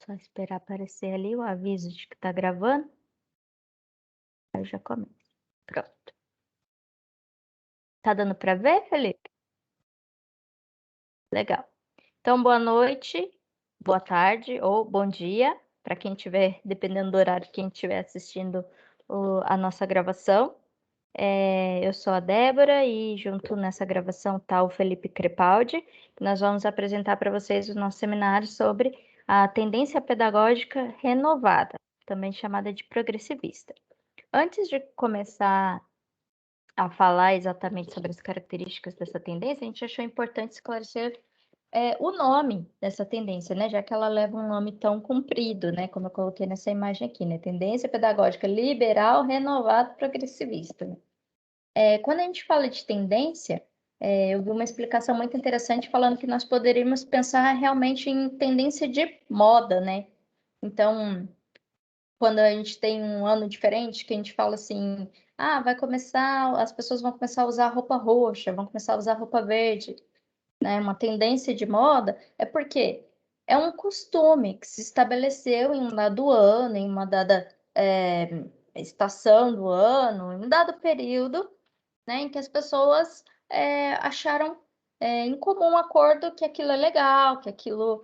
Só esperar aparecer ali o aviso de que tá gravando, aí eu já começo. Pronto. Tá dando para ver, Felipe? Legal. Então, boa noite, boa tarde ou bom dia para quem estiver, dependendo do horário, quem estiver assistindo a nossa gravação. Eu sou a Débora e junto nessa gravação está o Felipe Crepaldi. Nós vamos apresentar para vocês o nosso seminário sobre a tendência pedagógica renovada, também chamada de progressivista. Antes de começar a falar exatamente sobre as características dessa tendência, a gente achou importante esclarecer o nome dessa tendência, né? Já que ela leva um nome tão comprido, né? Como eu coloquei nessa imagem aqui, né? Tendência pedagógica liberal, renovada, progressivista. Quando a gente fala de tendência, eu vi uma explicação muito interessante falando que nós poderíamos pensar realmente em tendência de moda, né? Então, quando a gente tem um ano diferente, que a gente fala assim, vai começar, as pessoas vão começar a usar roupa roxa, vão começar a usar roupa verde, né? Uma tendência de moda, é porque é um costume que se estabeleceu em um dado ano, em uma dada estação do ano, em um dado período, né, em que as pessoas acharam em comum acordo que aquilo é legal, que aquilo,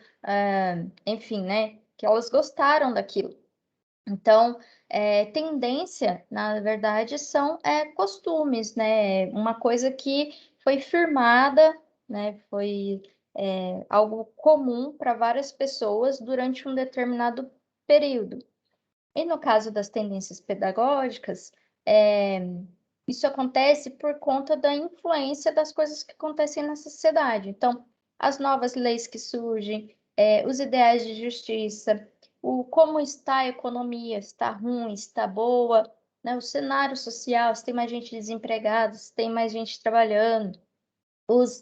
enfim, né, que elas gostaram daquilo. Então, tendência, na verdade, são costumes, né? Uma coisa que foi firmada, né? Foi algo comum para várias pessoas durante um determinado período. E no caso das tendências pedagógicas, isso acontece por conta da influência das coisas que acontecem na sociedade. Então, as novas leis que surgem, os ideais de justiça, como está a economia, está ruim, está boa, né? O cenário social, se tem mais gente desempregada, se tem mais gente trabalhando, os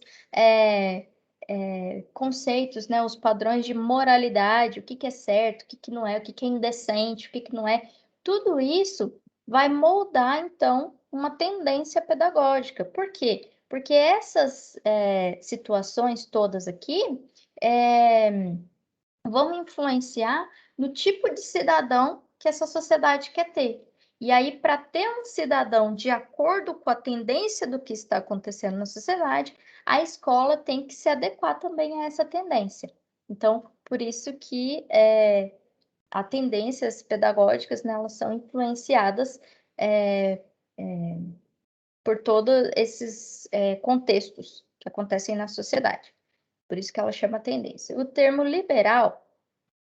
conceitos, né? Os padrões de moralidade, o que que é certo, o que que não é, o que que é indecente, o que que não é, tudo isso vai moldar, então, uma tendência pedagógica. Por quê? Porque essas situações todas aqui vão influenciar no tipo de cidadão que essa sociedade quer ter. E aí, para ter um cidadão de acordo com a tendência do que está acontecendo na sociedade, a escola tem que se adequar também a essa tendência. Então, por isso que as tendências pedagógicas, né, elas são influenciadas por todos esses contextos que acontecem na sociedade. Por isso que ela chama tendência. O termo liberal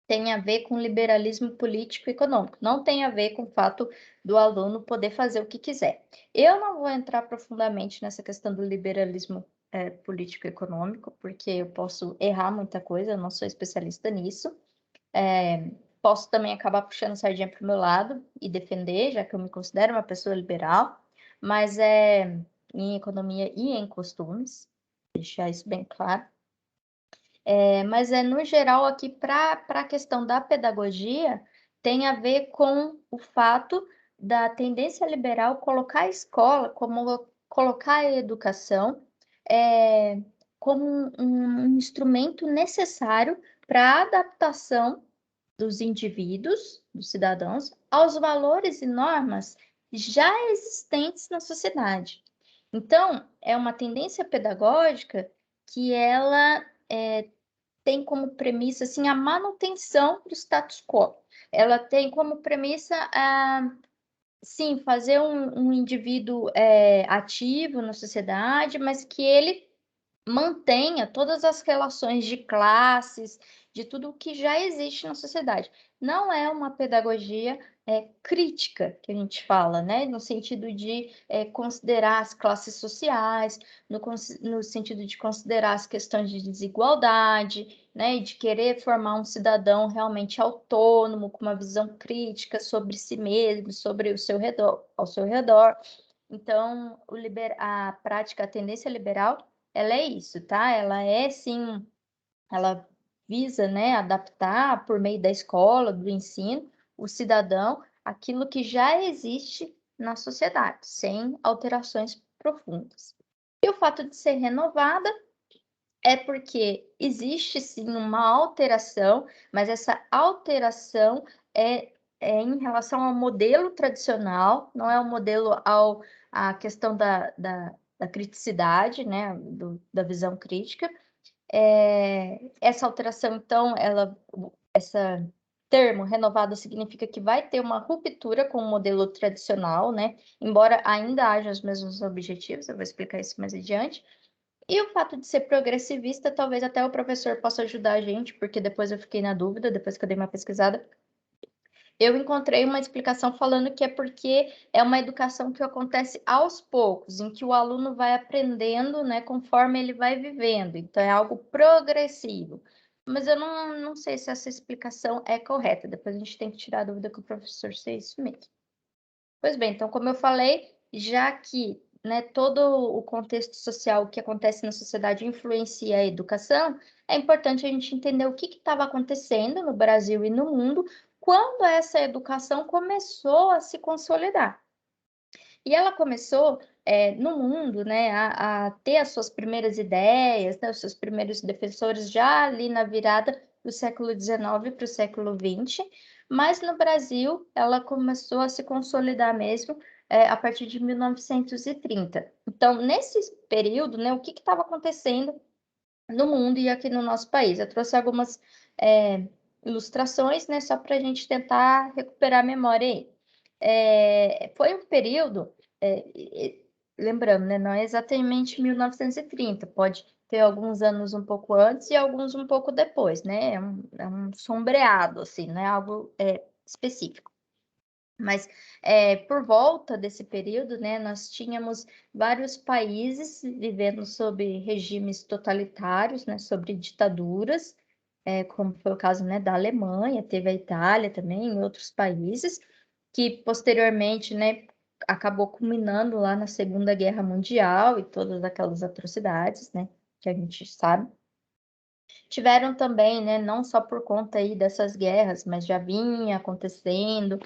tem a ver com liberalismo político e econômico, não tem a ver com o fato do aluno poder fazer o que quiser. Eu não vou entrar profundamente nessa questão do liberalismo político e econômico, porque eu posso errar muita coisa, eu não sou especialista nisso. Posso também acabar puxando sardinha para o meu lado e defender, já que eu me considero uma pessoa liberal, mas em economia e em costumes, deixar isso bem claro. Mas no geral aqui para a questão da pedagogia tem a ver com o fato da tendência liberal colocar a escola como colocar a educação como um instrumento necessário para a adaptação dos indivíduos, dos cidadãos, aos valores e normas já existentes na sociedade. Então, é uma tendência pedagógica que ela tem como premissa assim, a manutenção do status quo. Ela tem como premissa, sim, fazer um indivíduo ativo na sociedade, mas que ele mantenha todas as relações de classes, de tudo o que já existe na sociedade. Não é uma pedagogia crítica que a gente fala, né? No sentido de considerar as classes sociais, no sentido de considerar as questões de desigualdade, né? E de querer formar um cidadão realmente autônomo, com uma visão crítica sobre si mesmo, sobre o seu redor, ao seu redor. Então, a prática, a tendência liberal, ela é isso, tá? Ela é, sim, ela visa, né, adaptar por meio da escola, do ensino, o cidadão, aquilo que já existe na sociedade, sem alterações profundas. E o fato de ser renovada É porque existe sim uma alteração, mas essa alteração é em relação ao modelo tradicional, não é o modelo à questão da criticidade, né, da visão crítica. Essa alteração, então, essa termo renovado significa que vai ter uma ruptura com o modelo tradicional, né? Embora ainda haja os mesmos objetivos, eu vou explicar isso mais adiante. E o fato de ser progressivista, talvez até o professor possa ajudar a gente, porque depois eu fiquei na dúvida, depois que eu dei uma pesquisada. Eu encontrei uma explicação falando que é porque é uma educação que acontece aos poucos, em que o aluno vai aprendendo, né, conforme ele vai vivendo. Então, é algo progressivo. Mas eu não sei se essa explicação é correta. Depois a gente tem que tirar a dúvida com o professor se é isso mesmo. Pois bem, então, como eu falei, já que, né, todo o contexto social que acontece na sociedade influencia a educação, é importante a gente entender o que estava acontecendo no Brasil e no mundo quando essa educação começou a se consolidar. E ela começou, no mundo, né, a ter as suas primeiras ideias, né, os seus primeiros defensores já ali na virada do século XIX para o século XX, mas no Brasil ela começou a se consolidar mesmo, a partir de 1930. Então, nesse período, né, o que estava acontecendo no mundo e aqui no nosso país? Eu trouxe algumas ilustrações, né, só para a gente tentar recuperar a memória aí. Foi um período, lembrando, né, não é exatamente 1930, pode ter alguns anos um pouco antes e alguns um pouco depois, né? É um sombreado, assim, não é algo específico. Mas por volta desse período, né, nós tínhamos vários países vivendo sob regimes totalitários, né, sobre ditaduras, como foi o caso, né, da Alemanha, teve a Itália também, e outros países, que posteriormente, né, acabou culminando lá na Segunda Guerra Mundial e todas aquelas atrocidades, né, que a gente sabe. Tiveram também, né, não só por conta aí dessas guerras, mas já vinha acontecendo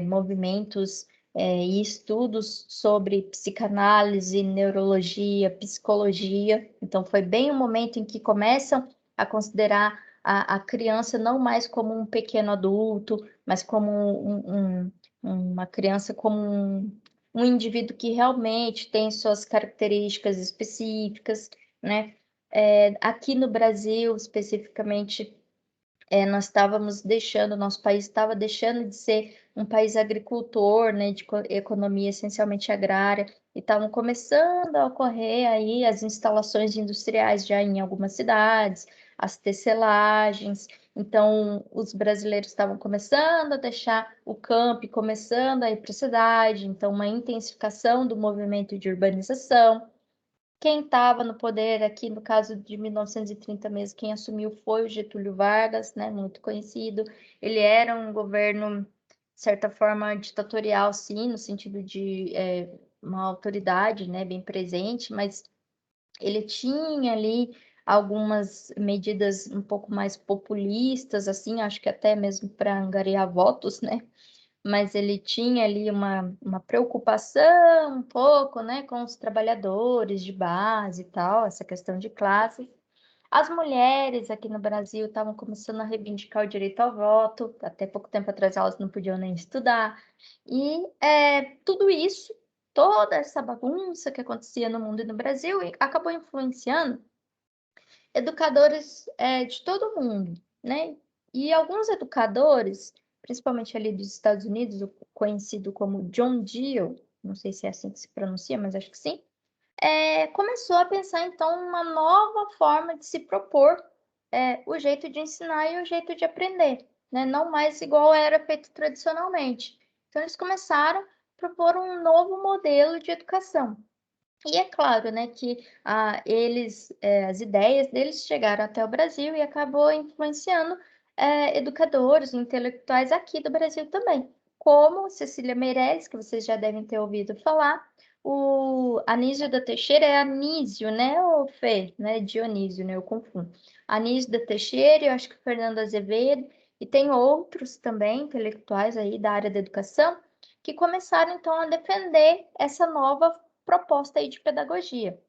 movimentos e estudos sobre psicanálise, neurologia, psicologia. Então, foi bem o momento em que começam a considerar a criança não mais como um pequeno adulto, mas como uma criança como um indivíduo que realmente tem suas características específicas, né? Aqui no Brasil, especificamente, nós estávamos deixando, nosso país estava deixando de ser um país agricultor, né, de economia essencialmente agrária, e estavam começando a ocorrer aí as instalações industriais já em algumas cidades, as tecelagens. Então, os brasileiros estavam começando a deixar o campo e começando a ir para a cidade, então, uma intensificação do movimento de urbanização. Quem estava no poder aqui, no caso de 1930 mesmo, quem assumiu foi o Getúlio Vargas, né, muito conhecido. Ele era um governo, de certa forma, ditatorial, sim, no sentido de uma autoridade, né, bem presente, mas ele tinha ali algumas medidas um pouco mais populistas, assim, acho que até mesmo para angariar votos, né? Mas ele tinha ali uma preocupação um pouco, né, com os trabalhadores de base e tal, essa questão de classe. As mulheres aqui no Brasil estavam começando a reivindicar o direito ao voto, até pouco tempo atrás elas não podiam nem estudar. E tudo isso, toda essa bagunça que acontecia no mundo e no Brasil, acabou influenciando educadores de todo mundo, né? E alguns educadores, principalmente ali dos Estados Unidos, o conhecido como John Dewey, não sei se é assim que se pronuncia, mas acho que sim, começou a pensar então uma nova forma de se propor o jeito de ensinar e o jeito de aprender, né? Não mais igual era feito tradicionalmente. Então eles começaram a propor um novo modelo de educação. E é claro, né, que as ideias deles chegaram até o Brasil e acabou influenciando educadores, intelectuais aqui do Brasil também, como Cecília Meirelles, que vocês já devem ter ouvido falar, o Anísio da Teixeira é Anísio, né, o Fê, né, Dionísio, né, eu confundo. Anísio da Teixeira, eu acho que Fernando Azevedo, e tem outros também intelectuais aí da área da educação, que começaram então a defender essa nova proposta aí de pedagogia.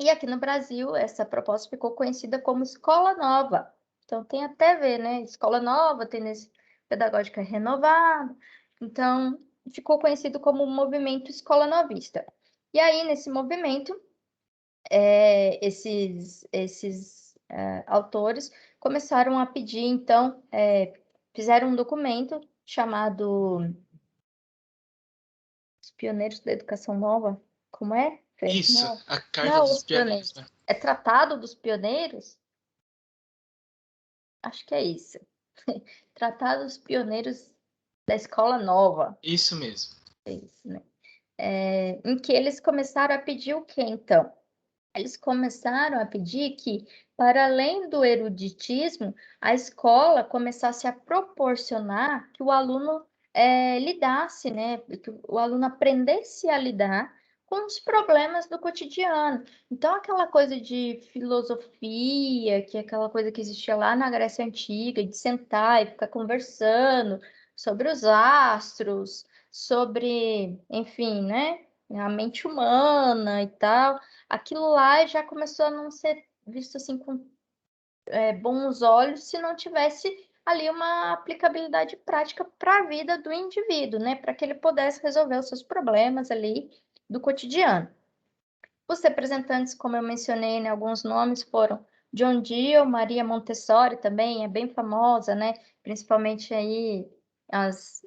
E aqui no Brasil, essa proposta ficou conhecida como Escola Nova. Então, tem até a ver, né? Escola Nova, tendência pedagógica renovada. Então, ficou conhecido como o movimento Escola Novista. E aí, nesse movimento, esses autores começaram a pedir, então, fizeram um documento chamado Os Pioneiros da Educação Nova. Como é, Fê? Isso, Não, a não Carta é dos Os Pioneiros, Pioneiros. né? É Tratado dos Pioneiros? Acho que é isso. Tratado dos Pioneiros da Escola Nova. Isso mesmo. É isso, né? Em que eles começaram a pedir o quê, então? Eles começaram a pedir que, para além do eruditismo, a escola começasse a proporcionar que o aluno lidasse, né? Que o aluno aprendesse a lidar com os problemas do cotidiano. Então, aquela coisa de filosofia, que é aquela coisa que existia lá na Grécia Antiga, de sentar e ficar conversando sobre os astros, sobre, enfim, né? A mente humana e tal, aquilo lá já começou a não ser visto assim com bons olhos se não tivesse ali uma aplicabilidade prática para a vida do indivíduo, né? Para que ele pudesse resolver os seus problemas ali do cotidiano. Os representantes, como eu mencionei, né, alguns nomes foram John Dewey, Maria Montessori também, é bem famosa, né? Principalmente aí as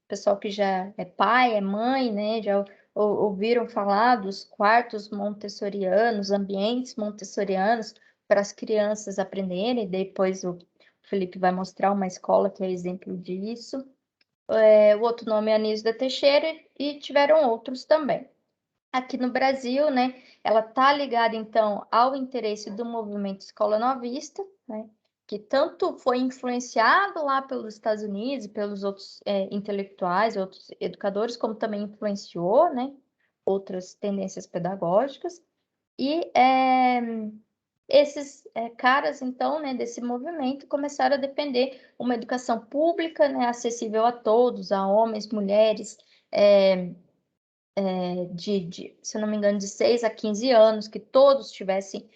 pessoal que já é pai, é mãe, né? Já ouviram falar dos quartos montessorianos, ambientes montessorianos para as crianças aprenderem. Depois o Felipe vai mostrar uma escola que é exemplo disso. O outro nome é Anísio da Teixeira e tiveram outros também. Aqui no Brasil, né, ela está ligada, então, ao interesse do movimento Escola Novista, né, que tanto foi influenciado lá pelos Estados Unidos e pelos outros intelectuais, outros educadores, como também influenciou, né, outras tendências pedagógicas. E esses caras, então, né, desse movimento, começaram a defender uma educação pública, né, acessível a todos, a homens, mulheres, se eu não me engano, de 6 a 15 anos, que todos tivessem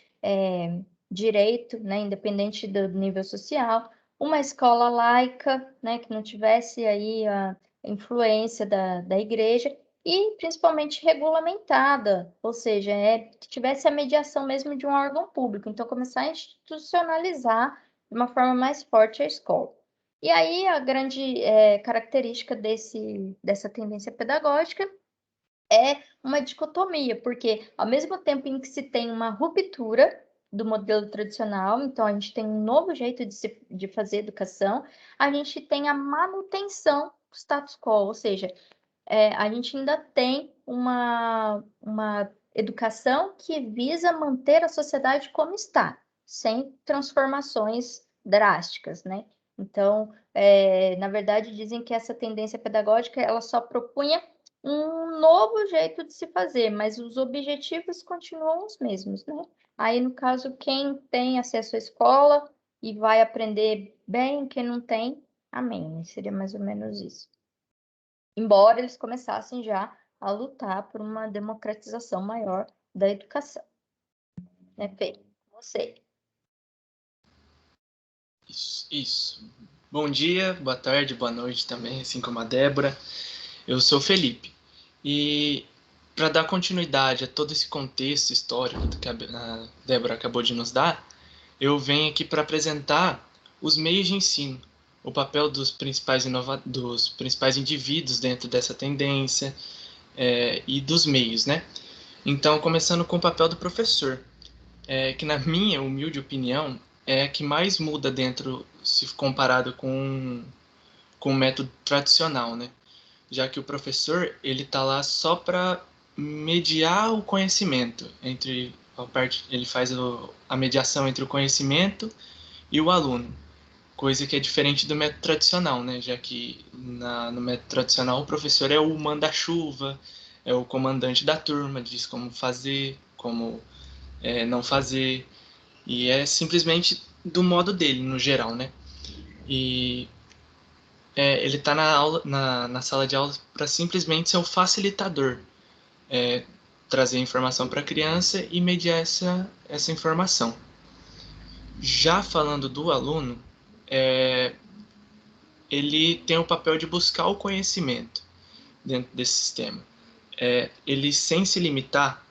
direito, né, independente do nível social, uma escola laica, né, que não tivesse aí a influência da igreja, e principalmente regulamentada, ou seja, que tivesse a mediação mesmo de um órgão público, então começar a institucionalizar de uma forma mais forte a escola. E aí a grande característica dessa tendência pedagógica é uma dicotomia, porque ao mesmo tempo em que se tem uma ruptura do modelo tradicional, então a gente tem um novo jeito de fazer educação, a gente tem a manutenção do status quo, ou seja, a gente ainda tem uma educação que visa manter a sociedade como está, sem transformações drásticas, né? Então, na verdade, dizem que essa tendência pedagógica ela só propunha um novo jeito de se fazer, mas os objetivos continuam os mesmos, né? Aí, no caso, quem tem acesso à escola e vai aprender bem, quem não tem, amém. Seria mais ou menos isso. Embora eles começassem já a lutar por uma democratização maior da educação. Né, Fê? Você. Isso. Bom dia, boa tarde, boa noite também, assim como a Débora. Eu sou o Felipe. E para dar continuidade a todo esse contexto histórico que a Débora acabou de nos dar, eu venho aqui para apresentar os meios de ensino, o papel dos principais indivíduos dentro dessa tendência e dos meios, né? Então, começando com o papel do professor, que na minha humilde opinião é a que mais muda dentro, se comparado com o método tradicional, né? Já que o professor ele tá lá só para mediar o conhecimento entre a parte, ele faz a mediação entre o conhecimento e o aluno, coisa que é diferente do método tradicional, né? Já que no método tradicional o professor é o manda-chuva, é o comandante da turma, diz como fazer, como não fazer, e é simplesmente do modo dele, no geral, né? E ele está na sala de aula para simplesmente ser o facilitador, trazer informação para a criança e mediar essa informação. Já falando do aluno, ele tem o papel de buscar o conhecimento dentro desse sistema. Ele, sem se limitar,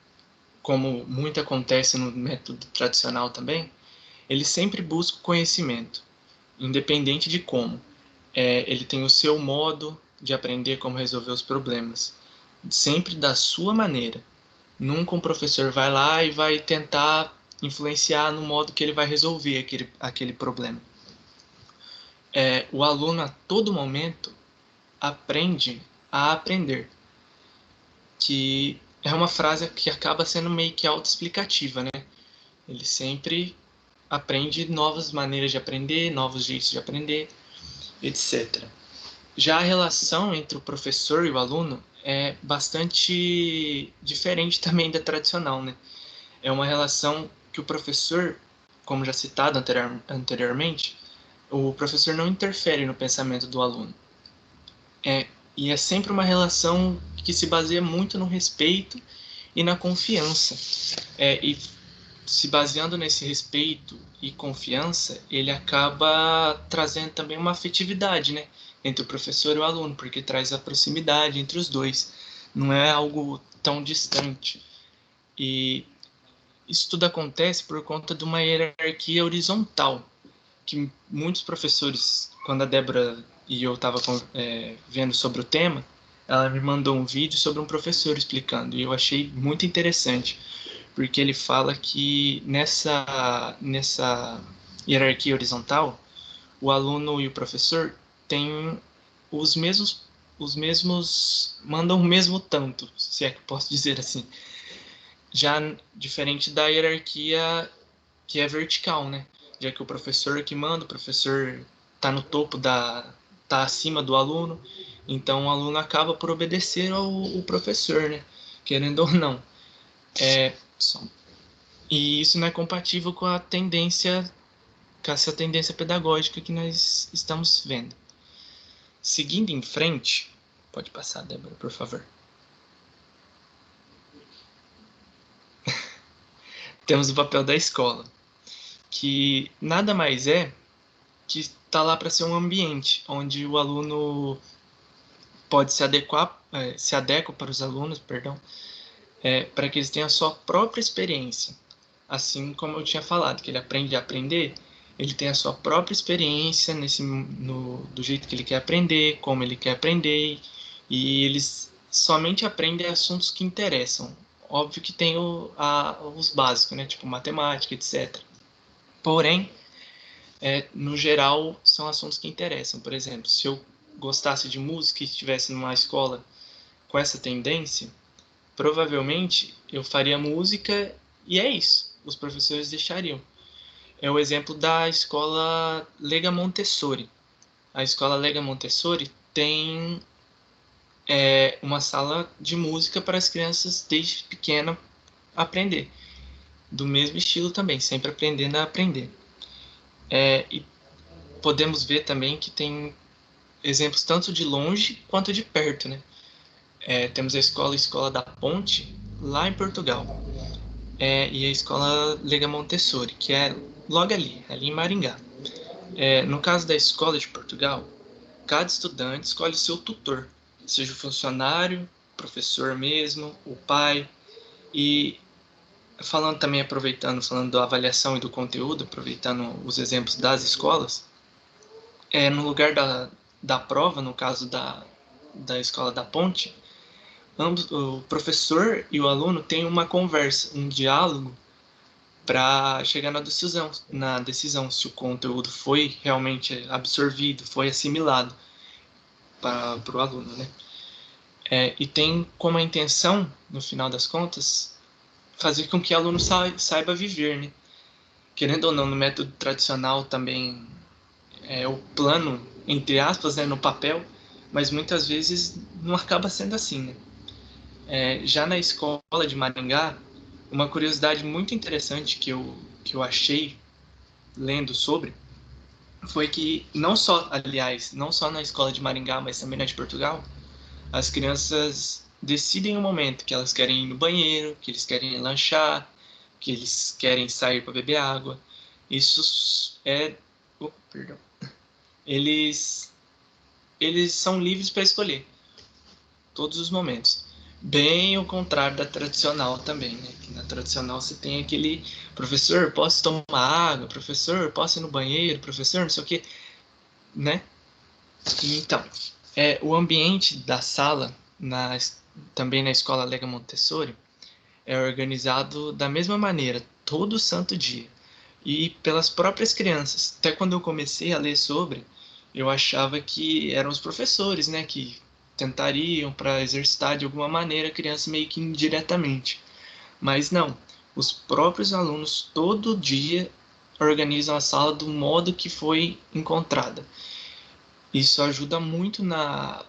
como muito acontece no método tradicional também, ele sempre busca o conhecimento, independente de como. Ele tem o seu modo de aprender como resolver os problemas, sempre da sua maneira. Nunca um professor vai lá e vai tentar influenciar no modo que ele vai resolver aquele problema. O aluno, a todo momento, aprende a aprender, que é uma frase que acaba sendo meio que autoexplicativa, né? Ele sempre aprende novas maneiras de aprender, novos jeitos de aprender, etc. Já a relação entre o professor e o aluno é bastante diferente também da tradicional, né? É uma relação que o professor, como já citado anteriormente, o professor não interfere no pensamento do aluno. E é sempre uma relação que se baseia muito no respeito e na confiança. E se baseando nesse respeito e confiança, ele acaba trazendo também uma afetividade, né, entre o professor e o aluno, porque traz a proximidade entre os dois. Não é algo tão distante. E isso tudo acontece por conta de uma hierarquia horizontal, que muitos professores, quando a Débora e eu estava vendo sobre o tema, ela me mandou um vídeo sobre um professor explicando, e eu achei muito interessante, porque ele fala que nessa hierarquia horizontal, o aluno e o professor têm os mesmos mandam o mesmo tanto, se é que posso dizer assim. Já diferente da hierarquia que é vertical, né? Já que o professor que manda, o professor está no topo tá acima do aluno, então o aluno acaba por obedecer ao professor, né? Querendo ou não. E isso não é compatível com essa tendência pedagógica que nós estamos vendo. Seguindo em frente, pode passar, Débora, por favor. Temos o papel da escola, que nada mais é que está lá para ser um ambiente onde o aluno pode se adequa para os alunos, para que eles tenham a sua própria experiência. Assim como eu tinha falado, que ele aprende a aprender, ele tem a sua própria experiência do jeito que ele quer aprender, como ele quer aprender, e eles somente aprendem assuntos que interessam. Óbvio que tem os básicos, né, tipo matemática, etc. Porém, no geral, são assuntos que interessam. Por exemplo, se eu gostasse de música e estivesse numa escola com essa tendência, provavelmente eu faria música e é isso. Os professores deixariam. É o exemplo da escola Lega Montessori. A escola Lega Montessori tem uma sala de música para as crianças desde pequena aprender. Do mesmo estilo também, sempre aprendendo a aprender. E podemos ver também que tem exemplos tanto de longe quanto de perto, né? Temos a Escola da Ponte, lá em Portugal. E a Escola Lega Montessori, que é logo ali em Maringá. No caso da Escola de Portugal, cada estudante escolhe seu tutor, seja o funcionário, professor mesmo, o pai. E falando da avaliação e do conteúdo, aproveitando os exemplos das escolas, no lugar da prova, no caso da Escola da Ponte, o professor e o aluno têm uma conversa, um diálogo para chegar na decisão se o conteúdo foi realmente absorvido, foi assimilado para o aluno, né? E tem como a intenção, no final das contas, fazer com que o aluno saiba viver, né? Querendo ou não, no método tradicional também o plano, entre aspas, no papel, mas muitas vezes não acaba sendo assim, né? Já na escola de Maringá, uma curiosidade muito interessante que eu achei lendo sobre foi que não só na escola de Maringá, mas também na de Portugal, as crianças decidem o momento que elas querem ir no banheiro, que eles querem lanchar, que eles querem sair para beber água. Isso é... Oh, perdão. Eles são livres para escolher todos os momentos. Bem o contrário da tradicional também, né? Que na tradicional você tem aquele professor, posso tomar água, professor, posso ir no banheiro, professor, não sei o quê, né? Então, o ambiente da sala, também na escola Lega Montessori, é organizado da mesma maneira, todo santo dia. E pelas próprias crianças. Até quando eu comecei a ler sobre, eu achava que eram os professores, né, que tentariam para exercitar de alguma maneira a criança meio que indiretamente. Mas não, os próprios alunos todo dia organizam a sala do modo que foi encontrada. Isso ajuda muito na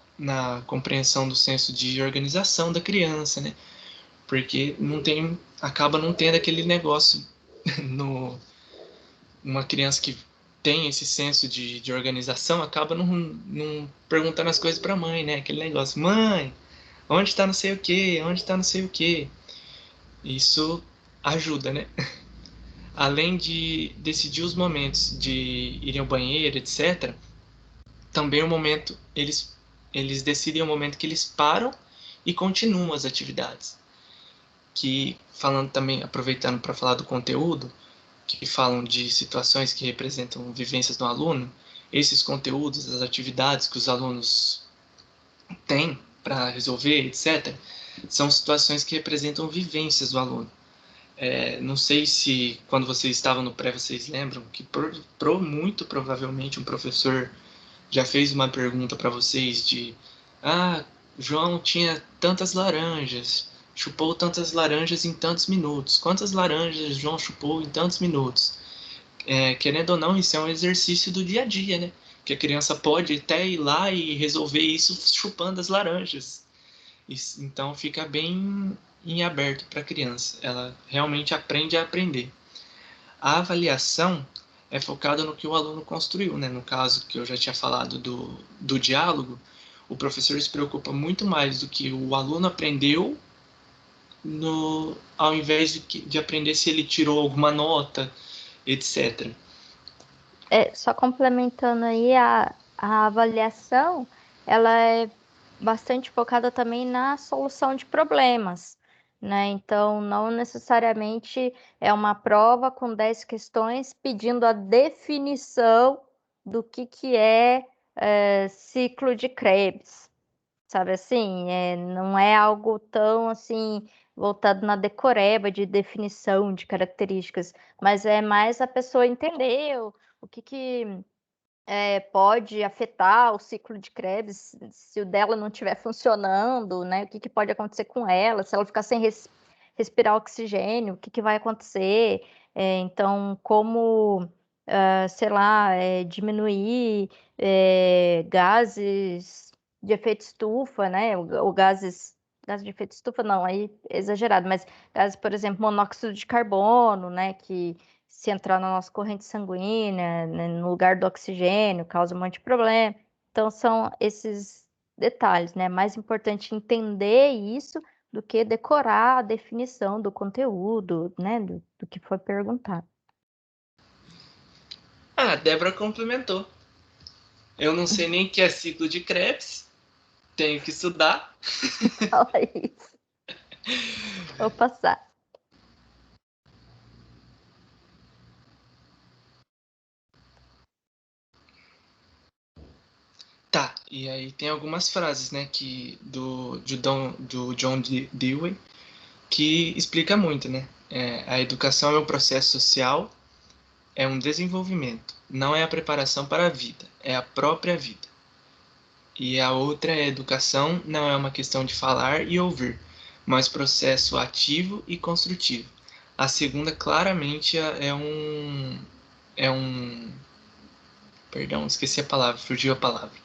compreensão do senso de organização da criança, né? Porque acaba não tendo aquele negócio no uma criança que tem esse senso de organização acaba não perguntando as coisas para a mãe, né? Aquele negócio, mãe, onde está não sei o que, onde está não sei o que. Isso ajuda, né? Além de decidir os momentos de irem ao banheiro, etc., também o momento, eles decidem o momento que eles param e continuam as atividades. Que, falando também, aproveitando para falar do conteúdo, que falam de situações que representam vivências do aluno, esses conteúdos, as atividades que os alunos têm para resolver, etc., são situações que representam vivências do aluno. Não sei se quando vocês estavam no pré vocês lembram que muito provavelmente um professor já fez uma pergunta para vocês de João tinha tantas laranjas, chupou tantas laranjas em tantos minutos. Quantas laranjas João chupou em tantos minutos? Querendo ou não, isso é um exercício do dia a dia, né? Que a criança pode até ir lá e resolver isso chupando as laranjas. Então fica bem em aberto para a criança. Ela realmente aprende a aprender. A avaliação é focada no que o aluno construiu, né? No caso que eu já tinha falado do diálogo, o professor se preocupa muito mais do que o aluno aprendeu, ao invés de aprender se ele tirou alguma nota, etc. Só complementando aí, a avaliação, ela é bastante focada também na solução de problemas, né? Então, não necessariamente é uma prova com 10 questões pedindo a definição do que é ciclo de Krebs, sabe assim? Não é algo tão assim voltado na decoreba de definição de características, mas é mais a pessoa entender o que pode afetar o ciclo de Krebs se o dela não estiver funcionando, né? O que pode acontecer com ela, se ela ficar sem respirar oxigênio, o que vai acontecer? Então, como, sei lá, diminuir gases de efeito estufa, né? Ou gases de efeito estufa, não, aí é exagerado, mas gases, por exemplo, monóxido de carbono, né? Que se entrar na nossa corrente sanguínea, né, no lugar do oxigênio, causa um monte de problema. Então, são esses detalhes, né? É mais importante entender isso do que decorar a definição do conteúdo, né? Do que foi perguntado. A Débora complementou. Eu não sei nem o que é ciclo de Krebs, tenho que estudar. Fala isso. Vou passar. Tá, e aí tem algumas frases, né, do John Dewey, que explica muito, né? A educação é um processo social, é um desenvolvimento, não é a preparação para a vida, é a própria vida. E a outra é a educação não é uma questão de falar e ouvir, mas processo ativo e construtivo. A segunda claramente é um, perdão, esqueci a palavra, fugiu a palavra.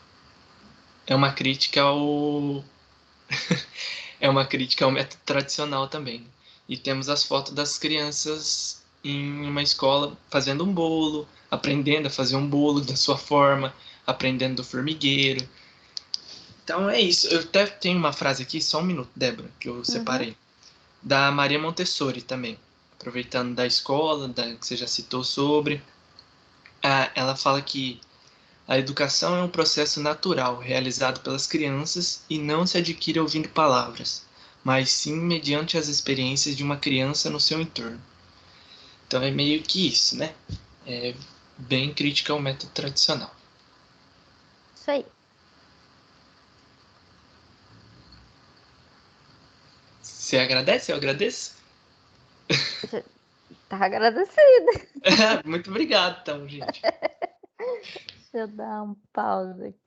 É uma crítica ao é uma crítica ao método tradicional também. E temos as fotos das crianças em uma escola fazendo um bolo, aprendendo a fazer um bolo da sua forma, aprendendo do formigueiro. Então é isso. Eu até tenho uma frase aqui, só um minuto, Débora, que eu separei. Da Maria Montessori também. Aproveitando da escola, que você já citou sobre. Ela fala que a educação é um processo natural, realizado pelas crianças e não se adquire ouvindo palavras, mas sim mediante as experiências de uma criança no seu entorno. Então é meio que isso, né? É bem crítica ao método tradicional. Isso aí. Você agradece? Eu agradeço? Tá agradecida. Muito obrigado, então, gente. Deixa eu dar um pause aqui.